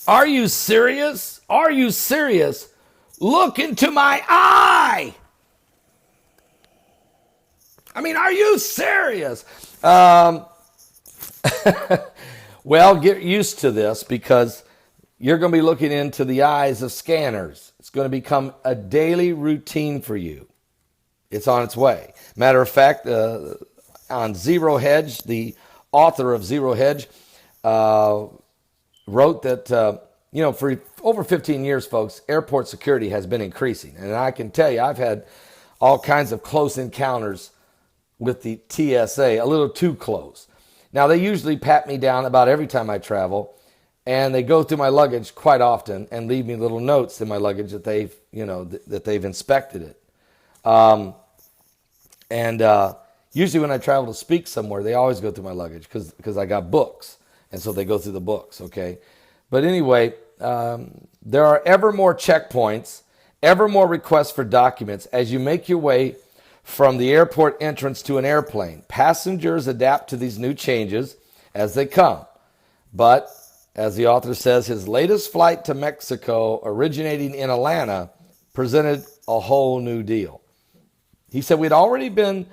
Are you serious? Are you serious? Look into my eye. I mean, are you serious? Well, get used to this because you're going to be looking into the eyes of scanners. It's going to become a daily routine for you. It's on its way. Matter of fact, on Zero Hedge, the author of Zero Hedge wrote that, for over 15 years, folks, airport security has been increasing. And I can tell you, I've had all kinds of close encounters with the TSA, a little too close. Now, they usually pat me down about every time I travel, and they go through my luggage quite often and leave me little notes in my luggage that they've inspected it. Usually when I travel to speak somewhere, they always go through my luggage because I got books, and so they go through the books, okay? But anyway, there are ever more checkpoints, ever more requests for documents as you make your way from the airport entrance to an airplane. Passengers adapt to these new changes as they come. But, as the author says, his latest flight to Mexico, originating in Atlanta, presented a whole new deal. He said we'd already been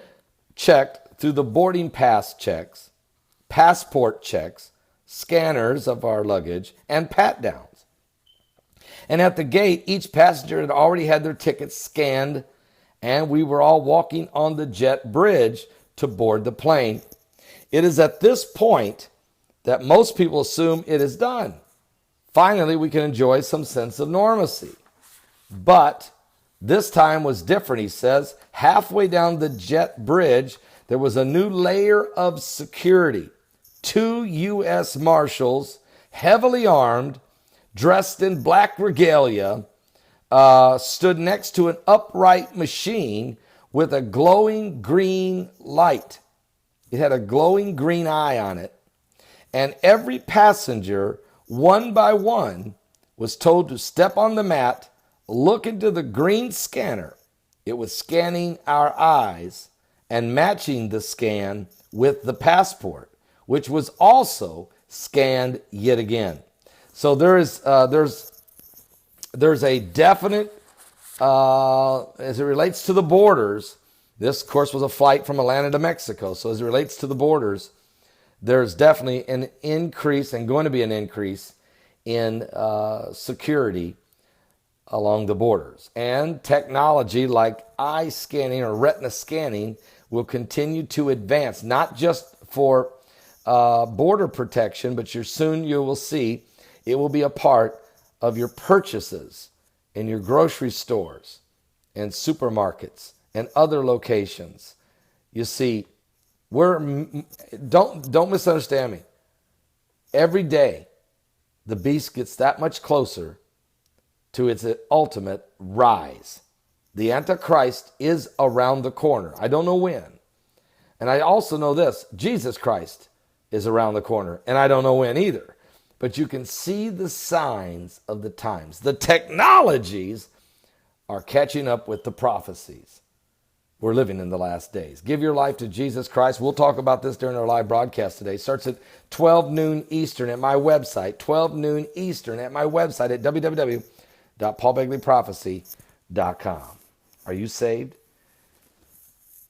checked through the boarding pass checks, passport checks, scanners of our luggage, and pat-downs. And at the gate, each passenger had already had their tickets scanned, and we were all walking on the jet bridge to board the plane. It is at this point that most people assume it is done. Finally, we can enjoy some sense of normalcy. But this time was different, he says. Halfway down the jet bridge, there was a new layer of security. 2 U.S. Marshals, heavily armed, dressed in black regalia, stood next to an upright machine with a glowing green light. It had a glowing green eye on it. And every passenger, one by one, was told to step on the mat, look into the green scanner. It was scanning our eyes and matching the scan with the passport, which was also scanned yet again. So there's a definite, as it relates to the borders, this, of course, was a flight from Atlanta to Mexico. So as it relates to the borders, there's definitely an increase and going to be an increase in security along the borders. And technology like eye scanning or retina scanning will continue to advance, not just for border protection, but you will see it will be a part of your purchases in your grocery stores and supermarkets and other locations. You see, don't misunderstand me. Every day, the beast gets that much closer to its ultimate rise. The Antichrist is around the corner. I don't know when. And I also know this, Jesus Christ is around the corner, and I don't know when either. But you can see the signs of the times. The technologies are catching up with the prophecies. We're living in the last days. Give your life to Jesus Christ. We'll talk about this during our live broadcast today. It starts at 12 noon Eastern at my website, 12 noon Eastern at my website at www.paulbegleyprophecy.com. Are you saved?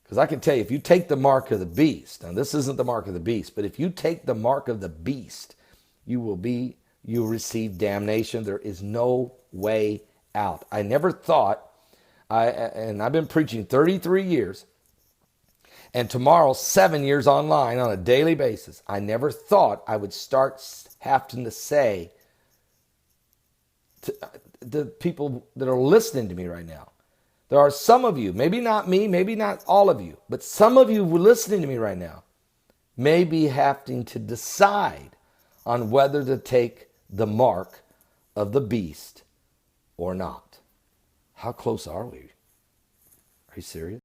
Because I can tell you, if you take the mark of the beast, now this isn't the mark of the beast, but if you take the mark of the beast, you receive damnation. There is no way out. I never thought, and I've been preaching 33 years, and tomorrow 7 years online on a daily basis. I never thought I would start having to say to the people that are listening to me right now, there are some of you, maybe not me, maybe not all of you, but some of you listening to me right now may be having to decide on whether to take the mark of the beast or not. How close are we? Are you serious?